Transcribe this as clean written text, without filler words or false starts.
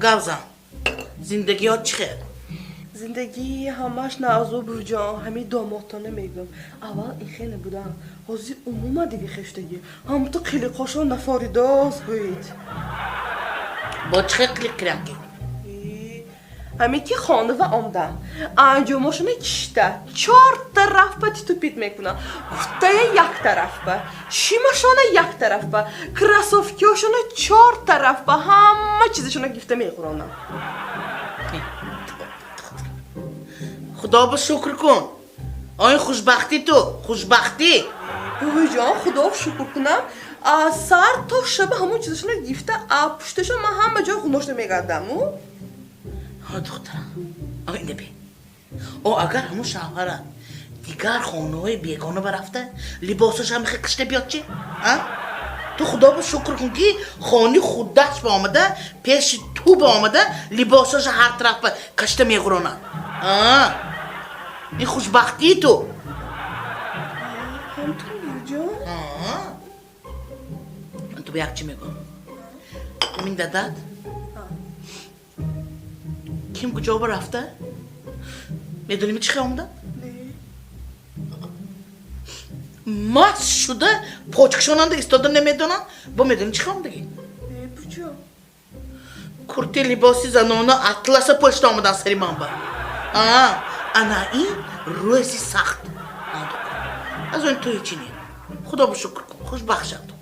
گوزم زندگی ها چی خیر؟ زندگی همش نازو برجان همین دامادانه میگم اول این خیلی بودن حاضر عموما دیگه خشتگی هم تو خیلی خوشا نفاریداز بید با چه کلیک کرم که؟ همین که خانه و آمدن انجامشون کشته 4 طرف با تیتو پیت میکنن گفته 1 طرف با شیمشون 1 طرف با کراسوفکیاشون 4 طرف با همه چیزشون گفته میخورن خدا با شکر کن آین خوشبختی تو خوشبختی بابا جان خدا رو شکر کنم از سر تا شب همون چیزشون گفته پشتشون من همه جا خوناش نمیگردم ها دخترم آین نبی او اگر همون شوهره دیگر خانه های بیگانه برفته لباسش هم خیلی کشته بیاد چه؟ تو خدا با شکر کن که خانه خودش با آمده پیش تو با آمده لباسش هر طرف کشته میگرونه این خوشبختی تو همطور جان من تو به یک چی میگم این دادت کیم کجا با رفته میدونی چی خیلی آمده مست شده پاچکشاننده ایستاده نمیدونن با میدونی چی خیلی آمدگی بجا کرتی لباسی زنانه اطلس پشت آمدن سری من با انا این روزی سخت از اون توی چی نیم خدا با شکر کن خوش بخشم تو